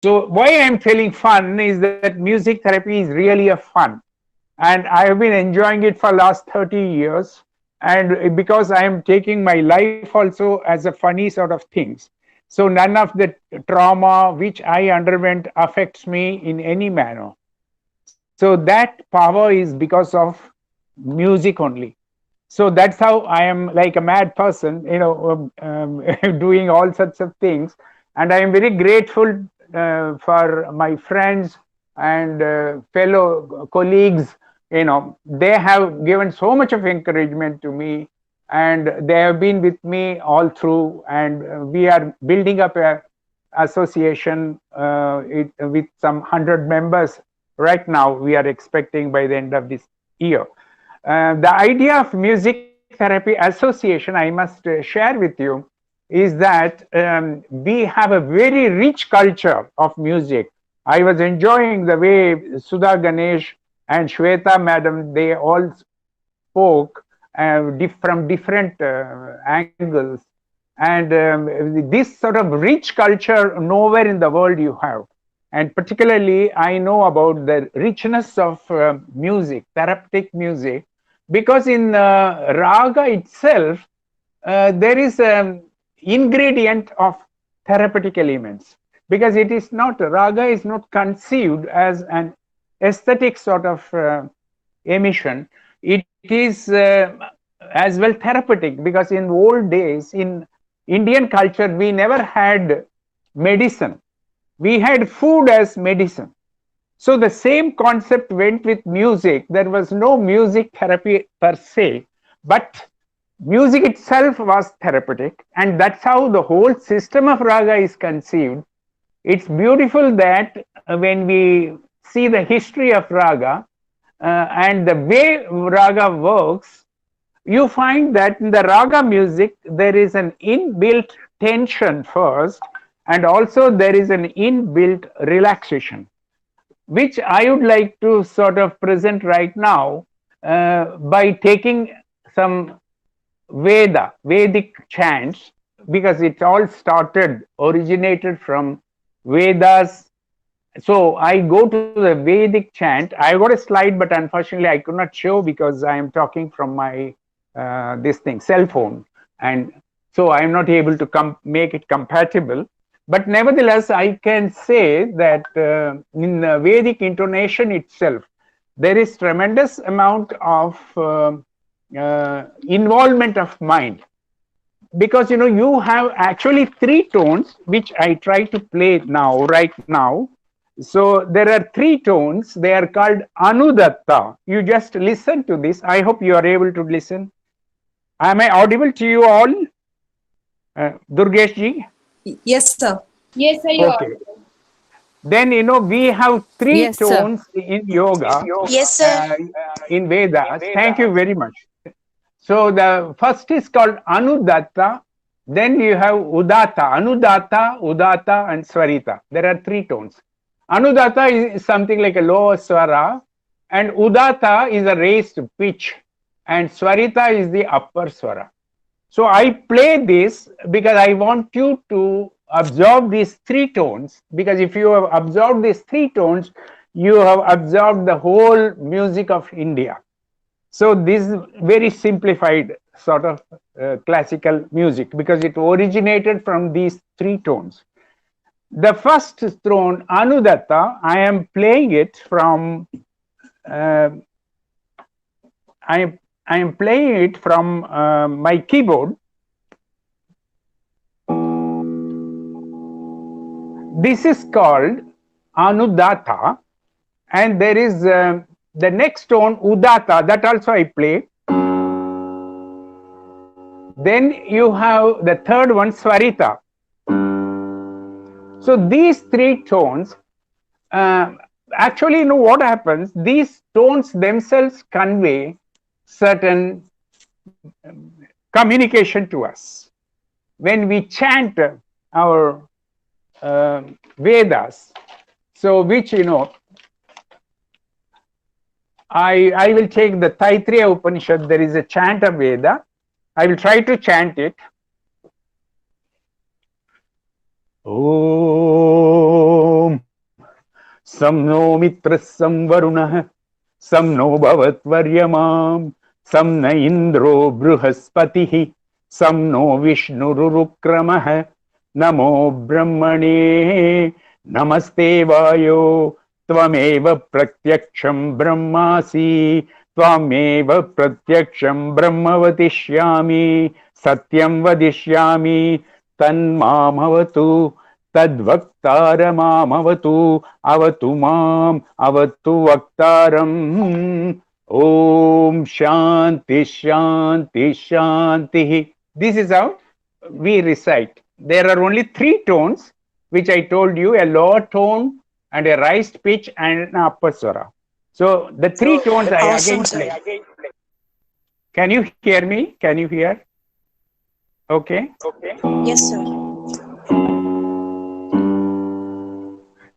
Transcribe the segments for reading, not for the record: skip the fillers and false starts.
So why I'm feeling fun is that music therapy is really a fun, and I have been enjoying it for last 30 years. And because I am taking my life also as a funny sort of things, so none of the trauma which I underwent affects me in any manner. So that power is because of music only. So that's how I am like a mad person, doing all sorts of things. And I am very grateful for my friends and fellow colleagues. They have given so much of encouragement to me, and they have been with me all through. And we are building up a association with some 100 members right now. We are expecting by the end of this year. The idea of music therapy association, I must share with you, is that we have a very rich culture of music. I was enjoying the way Sudha Ganesh and Shweta Madam, they all spoke from different angles. And this sort of rich culture, nowhere in the world you have. And particularly, I know about the richness of music, therapeutic music, because in Raga itself, there is an ingredient of therapeutic elements, because it is not, Raga is not conceived as an aesthetic sort of emission. It is as well therapeutic, because in old days in Indian culture we never had medicine, we had food as medicine. So the same concept went with music. There was no music therapy per se, but music itself was therapeutic, and that's how the whole system of Raga is conceived. It's beautiful that when we see the history of Raga and the way Raga works, you find that in the Raga music there is an inbuilt tension first, and also there is an inbuilt relaxation, which I would like to sort of present right now by taking some Vedic chants, because it all originated from Vedas. So I go to the Vedic chant. I got a slide, but unfortunately I could not show because I am talking from my cell phone, and so I am not able to make it compatible. But nevertheless, I can say that in the Vedic intonation itself, there is tremendous amount of involvement of mind, because you have actually three tones which I try to play right now. So there are three tones. They are called Anudatta. You just listen to this. I hope you are able to listen. Am I audible to you all, Durgesh ji? Yes, sir. Yes, sir, you are. Okay. Then we have three Yes, sir. tones in yoga, Yes, sir. uh, in Vedas. Thank you very much. So the first is called Anudatta. Then you have Udatta, Anudatta, Udatta, and Swarita. There are three tones. Anudatta is something like a low swara, and Udatta is a raised pitch, and Swarita is the upper swara. So I play this because I want you to absorb these three tones, because if you have absorbed these three tones, you have absorbed the whole music of India. So this is very simplified sort of classical music, because it originated from these three tones. The first tone, Anudatta, I am playing it from I am playing it from my keyboard. This is called Anudatta, and there is the next tone, Udatta, that also I play. Then you have the third one, Swarita. So these three tones, actually, what happens? These tones themselves convey certain communication to us. When we chant our Vedas, so which I will take the Taittiriya Upanishad. There is a chant of Veda. I will try to chant it. Om सं no मित्रः सं वरुणः सं no भवत्वर्यमां सं न इन्द्रो बृहस्पतिः सं no विष्णुरुक्रमः नमो ब्रह्मणे नमस्ते वायो त्वमेव प्रत्यक्षं ब्रह्मासि त्वमेव प्रत्यक्षं ब्रह्म वदिष्यामि सत्यं वदिष्यामि तन्मामवतु तद्वक्तारमामवतु अवतु माम् अवतु वक्तारम् Om Shanti Shanti Shanti. This is how we recite. There are only three tones which I told you, a lower tone and a raised pitch and an upper swara. So the three tones I Awesome, again sir. play. Can you hear me? Can you hear? Okay. Yes, sir.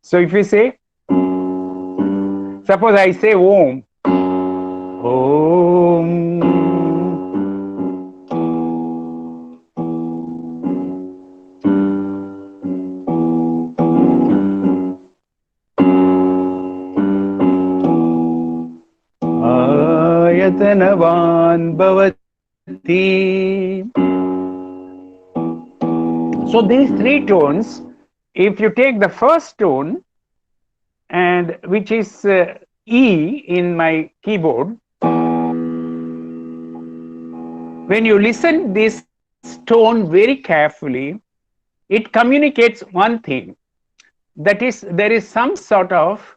So if you say, suppose I say Om. Om. Ayatanavan bhavati. So these three tones, if you take the first tone, and which is E in my keyboard, when you listen this tone very carefully, it communicates one thing, that is, there is some sort of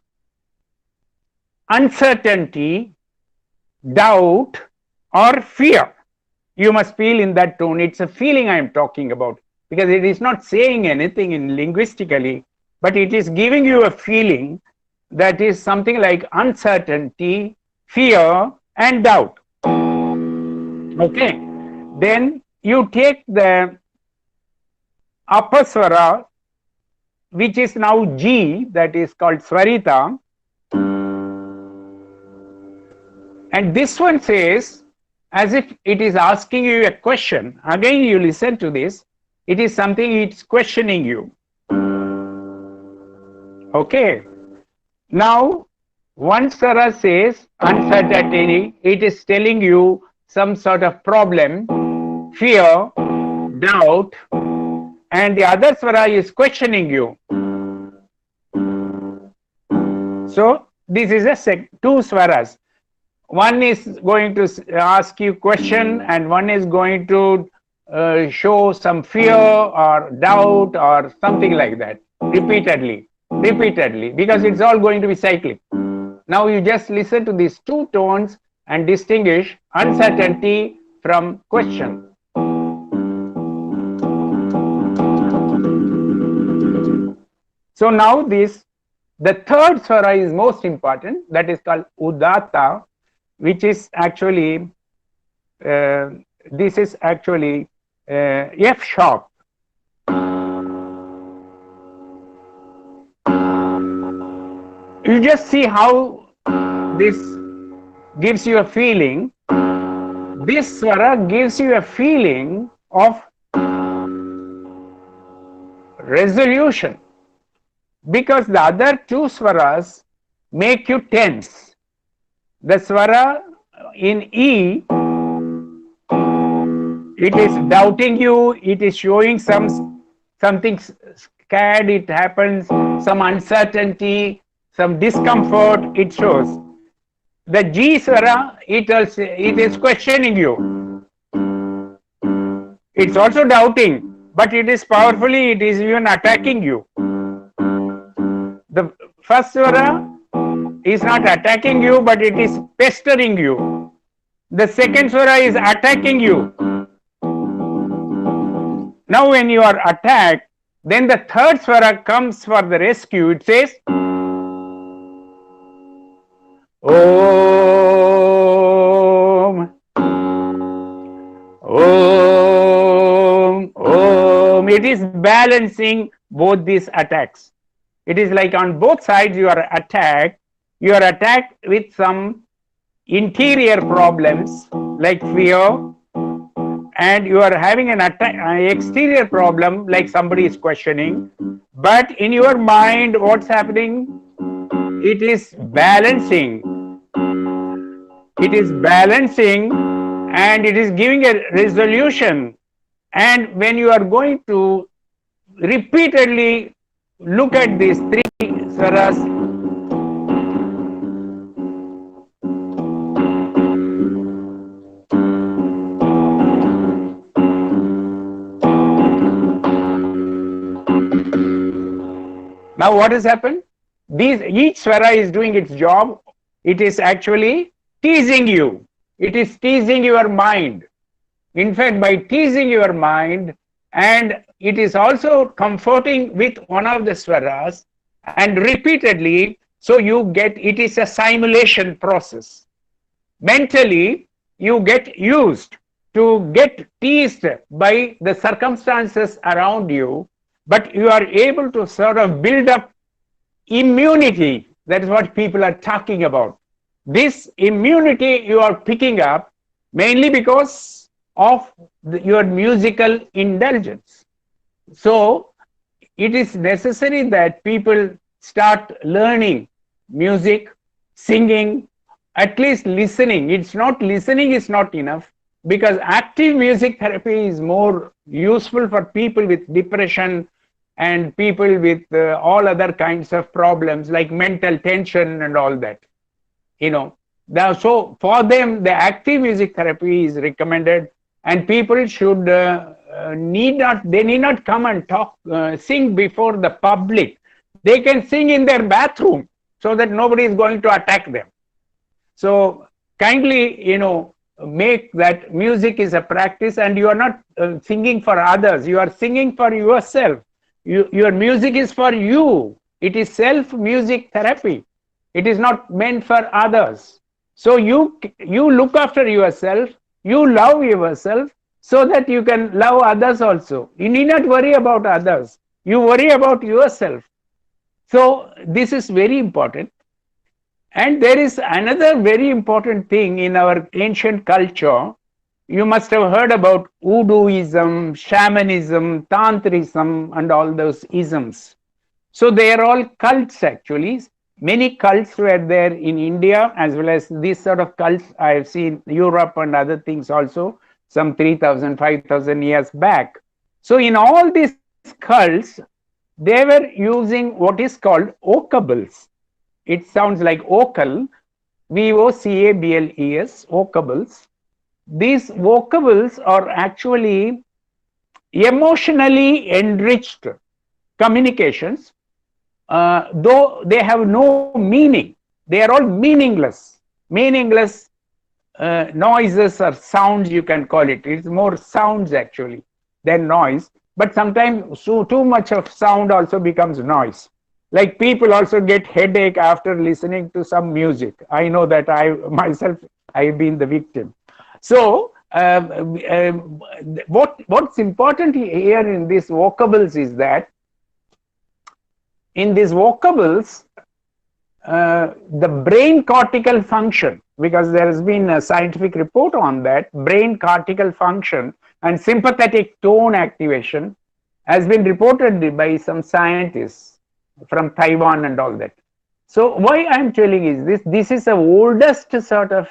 uncertainty, doubt, or fear. You must feel in that tone. It's a feeling I am talking about, because it is not saying anything in linguistically, but it is giving you a feeling that is something like uncertainty, fear, and doubt. Okay. Then you take the upper swara, which is now G, that is called Swarita. And this one says, as if it is asking you a question. Again, you listen to this. It is something it's questioning you. Okay. Now, one swara says uncertainty. It is telling you some sort of problem, fear, doubt, and the other swara is questioning you. So this is two swaras. One is going to ask you question, and one is going to show some fear or doubt or something like that, repeatedly, because it's all going to be cyclic. Now you just listen to these two tones and distinguish uncertainty from question. So now the third swara is most important, that is called Udata, which is actually, this is actually F sharp. You just see how this gives you a feeling. This swara gives you a feeling of resolution, because the other two swaras make you tense. The swara in E, it is doubting you, it is showing something scared, it happens, some uncertainty, some discomfort, it shows. The G swara, it is questioning you. It's also doubting, but it is powerfully, it is even attacking you. The first swara is not attacking you, but it is pestering you. The second swara is attacking you. Now when you are attacked, then the third swara comes for the rescue. It says Om, Om, Om. It is balancing both these attacks. It is like on both sides you are attacked. You are attacked with some interior problems like fear, and you are having an exterior problem like somebody is questioning. But in your mind, what's happening? it is balancing. It is balancing and it is giving a resolution. And when you are going to repeatedly look at these three swaras, now what has happened? Each swara is doing its job. It is actually teasing you. It is teasing your mind. In fact, by teasing your mind, and it is also comforting with one of the swaras and repeatedly, so you get, it is a simulation process. Mentally, you get used to get teased by the circumstances around you, but you are able to sort of build up immunity. That is what people are talking about. This immunity you are picking up mainly because of your musical indulgence. So it is necessary that people start learning music, singing, at least listening. It's not, listening is not enough, because active music therapy is more useful for people with depression and people with all other kinds of problems like mental tension and all that. So for them, the active music therapy is recommended, and people should need not come and sing before the public. They can sing in their bathroom so that nobody is going to attack them. So kindly, make that music is a practice, and you are not singing for others. You are singing for yourself. Your music is for you. It is self music therapy. It is not meant for others. So you look after yourself, you love yourself, so that you can love others also. You need not worry about others. You worry about yourself. So this is very important. And there is another very important thing in our ancient culture. You must have heard about voodooism, shamanism, tantrism, and all those isms. So they are all cults actually. Many cults were there in India, as well as these sort of cults I have seen Europe and other things also, some 3,000, 5,000 years back. So in all these cults, they were using what is called vocables. It sounds like vocal, VOCABLES, vocables. These vocables are actually emotionally enriched communications, though they have no meaning. They are all meaningless. Meaningless noises or sounds, you can call it. It's more sounds actually than noise. But sometimes too much of sound also becomes noise. Like people also get headache after listening to some music. I know that I've been the victim. So what's important here in these vocables is that in these vocables, the brain cortical function, because there has been a scientific report on that, brain cortical function and sympathetic tone activation has been reported by some scientists from Taiwan and all that. So why I'm telling is this: this is the oldest sort of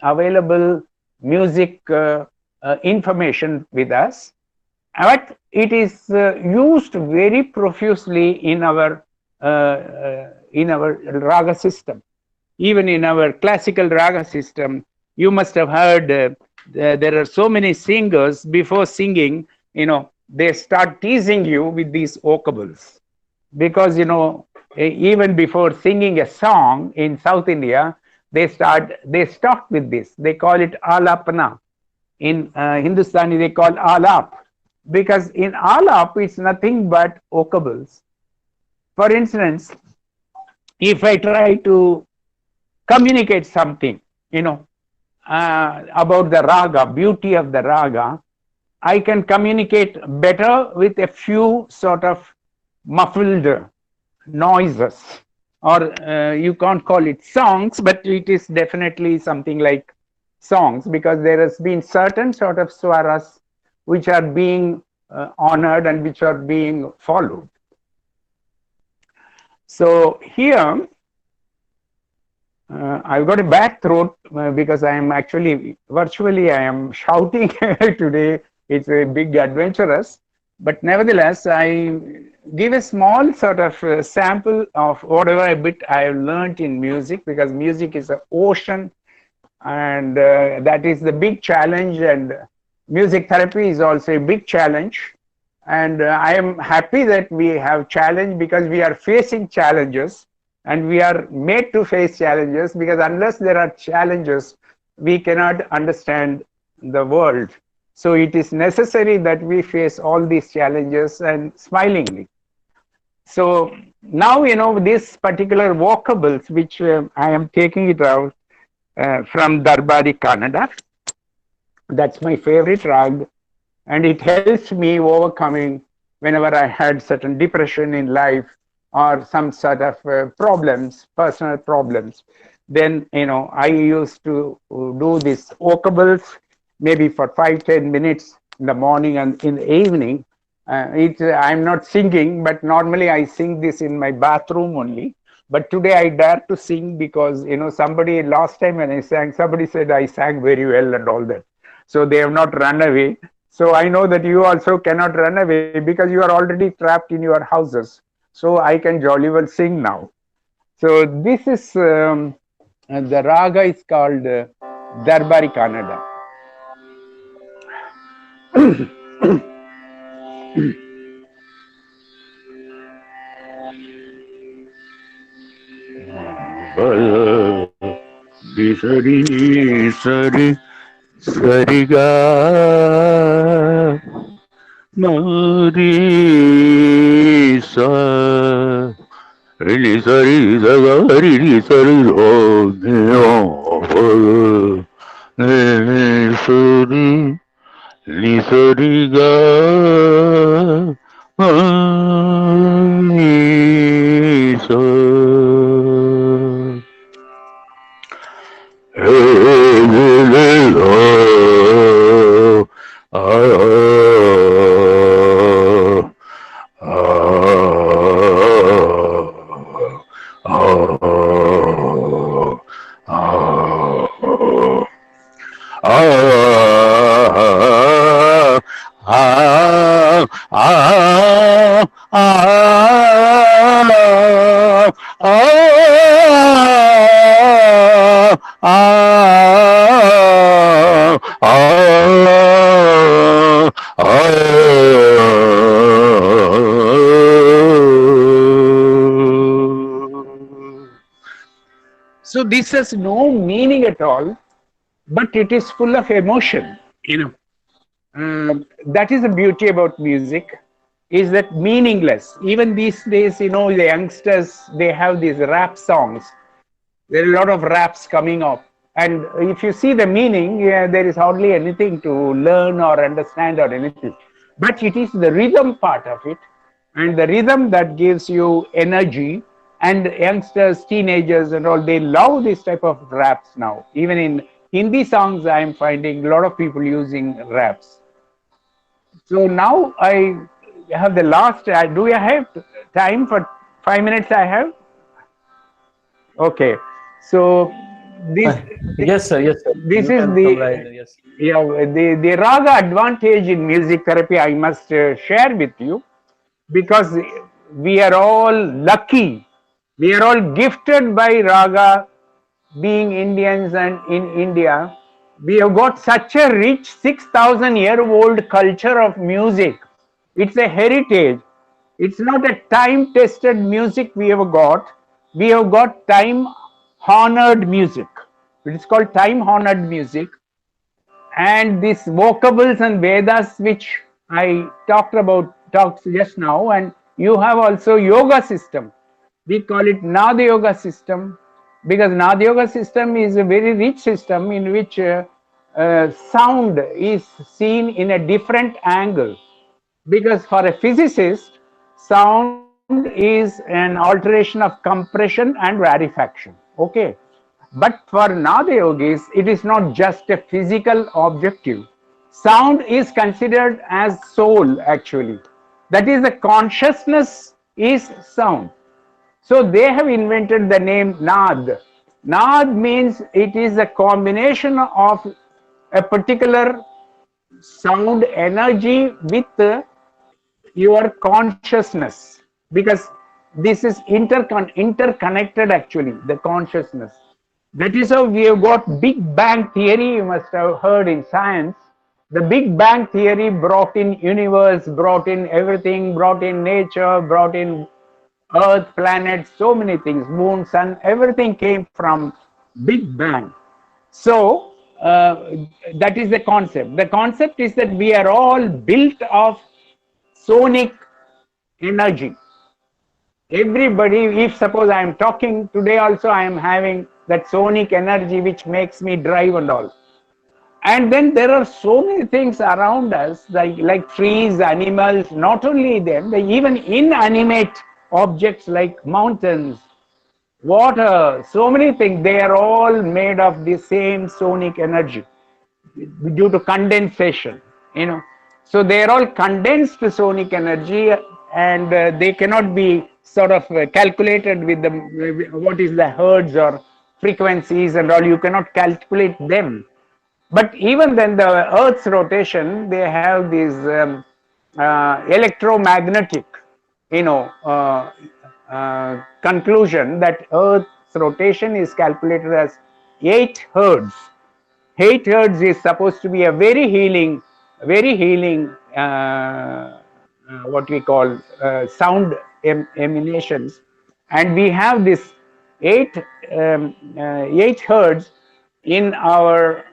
available music information with us, but it is used very profusely in our raga system. Even in our classical raga system, you must have heard there are so many singers, before singing, they start teasing you with these vocables, because even before singing a song in South India, they start with this. They call it alapana. In Hindustani, they call alap, because in alap it's nothing but vocables. For instance, if I try to communicate something, about the raga, beauty of the raga, I can communicate better with a few sort of muffled noises, or you can't call it songs, but it is definitely something like songs, because there has been certain sort of swaras which are being honored and which are being followed. So here I've got a bad throat because I am actually virtually I am shouting today. It's a big adventurous, but nevertheless, I give a small sort of sample of whatever a bit I have learned in music, because music is an ocean, and that is the big challenge. And music therapy is also a big challenge. And I am happy that we have challenge, because we are facing challenges, and we are made to face challenges, because unless there are challenges, we cannot understand the world. So it is necessary that we face all these challenges and smilingly. So now, these particular vocables, which I am taking it out from Darbari Kannada. That's my favorite rag, and it helps me overcoming whenever I had certain depression in life, or some sort of problems, personal problems. Then I used to do these vocables maybe for 5-10 minutes in the morning and in the evening. I'm not singing, but normally I sing this in my bathroom only. But today I dare to sing, because somebody last time when I sang, somebody said I sang very well and all that. So they have not run away. So I know that you also cannot run away, because you are already trapped in your houses. So I can jolly well sing now. So this is the raga is called Darbari Kannada. Sari sari sariga mari sa ri sari saga ri sari ro sari ni sari ga mari sa. So this has no meaning at all, but it is full of emotion. That is the beauty about music, is that meaningless. Even these days, the youngsters, they have these rap songs. There are a lot of raps coming up. And if you see the meaning, there is hardly anything to learn or understand or anything. But it is the rhythm part of it, and the rhythm that gives you energy. And youngsters, teenagers, and all, they love this type of raps now. Even in Hindi songs, I am finding a lot of people using raps. So now I have the last. Do you have time for 5 minutes? I have. Okay. So this. Yes, sir. Yes, sir. This You is can the summarize. Yes. yeah the raga advantage in music therapy. I must share with you, because we are all lucky. We are all gifted by raga, being Indians, and in India, we have got such a rich 6,000-year-old culture of music. It's a heritage. It's not a time-tested music we have got. We have got time-honored music. It is called time-honored music. And these vocables and Vedas, which I talked just now, and you have also yoga system. We call it Nada Yoga system, because Nada Yoga system is a very rich system in which sound is seen in a different angle. Because for a physicist, sound is an alteration of compression and rarefaction. Okay. But for Nada Yogis, it is not just a physical objective. Sound is considered as soul, actually. That is, the consciousness is sound. So they have invented the name Nad. Nad means it is a combination of a particular sound energy with your consciousness, because this is interconnected actually, the consciousness. That is how we have got Big Bang theory. You must have heard in science. The Big Bang theory brought in universe, brought in everything, brought in nature, brought in earth, planets, so many things, moon, sun, everything came from Big Bang. So that is the concept. The concept is that we are all built of sonic energy. Everybody, if suppose I am talking today also, I am having that sonic energy which makes me drive and all. And then there are so many things around us, like trees, animals, not only them, even inanimate objects like mountains, water, so many things, they are all made of the same sonic energy due to condensation, you know. So they are all condensed sonic energy, and they cannot be sort of calculated with the what is the hertz or frequencies and all. You cannot calculate them. But even then, the Earth's rotation, they have these electromagnetic, you know, conclusion that Earth's rotation is calculated as 8 hertz. 8 hertz is supposed to be a very healing, what we call sound emanations, and we have this 8 8 hertz in our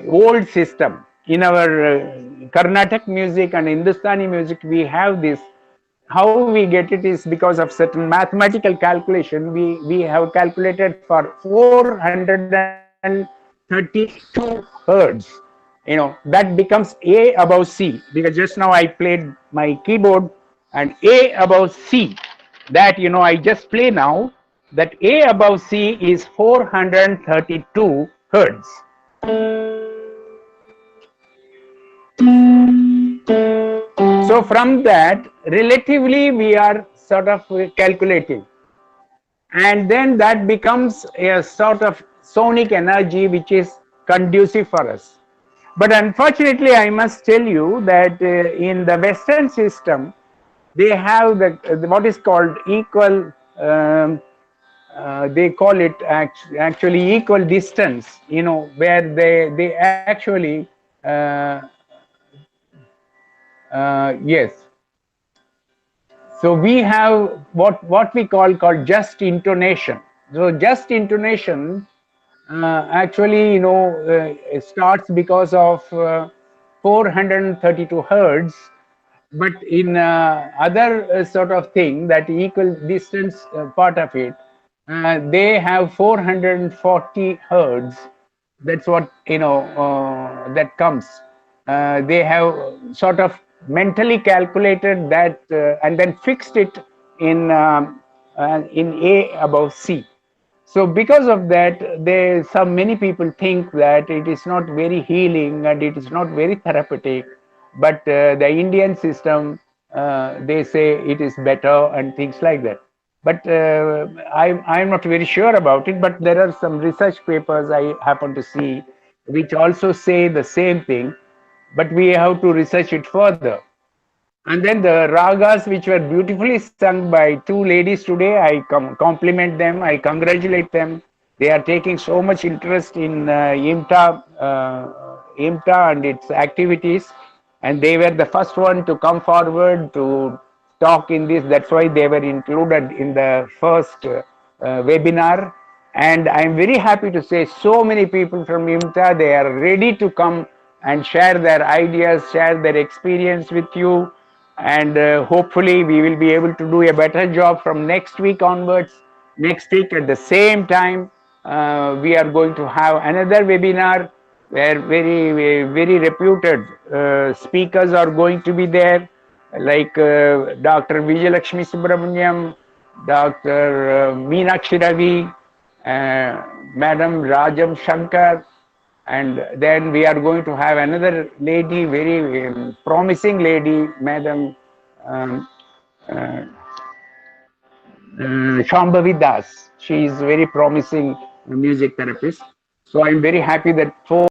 old system. In our Carnatic music and Hindustani music, we have this. How we get it is because of certain mathematical calculation. We have calculated for 432 hertz. You know, that becomes A above C, because just now I played my keyboard and A above C. That, you know, I just play now. That A above C is 432 hertz. So from that, relatively we are sort of calculating, and then that becomes a sort of sonic energy which is conducive for us. But unfortunately, I must tell you that in the Western system, they have the what is called equal. They call it actually equal distance. You know, where they actually yes. So we have what we call just intonation. So just intonation actually, you know, starts because of 432 hertz, but in other sort of thing, that equal distance part of it, they have 440 hertz. That's what, you know, that comes. They have sort of mentally calculated that and then fixed it in A above C. So because of that, some many people think that it is not very healing and it is not very therapeutic. But the Indian system, they say it is better and things like that. But I'm not very sure about it. But there are some research papers I happen to see which also say the same thing. But we have to research it further. And then the ragas, which were beautifully sung by two ladies today, I compliment them, I congratulate them. They are taking so much interest in IMTA and its activities, and they were the first one to come forward to talk in this. That's why they were included in the first webinar. And I'm very happy to say so many people from IMTA, they are ready to come and share their ideas, share their experience with you. And hopefully we will be able to do a better job from next week onwards. Next week at the same time, we are going to have another webinar where very reputed speakers are going to be there, like Dr. Vijayalakshmi Subramaniam, Dr. Meenakshi Ravi, Madam Rajam Shankar, and then we are going to have another lady, very promising lady, Madam um, uh, Shambhavi Das. She is very promising music therapist. So I'm very happy that four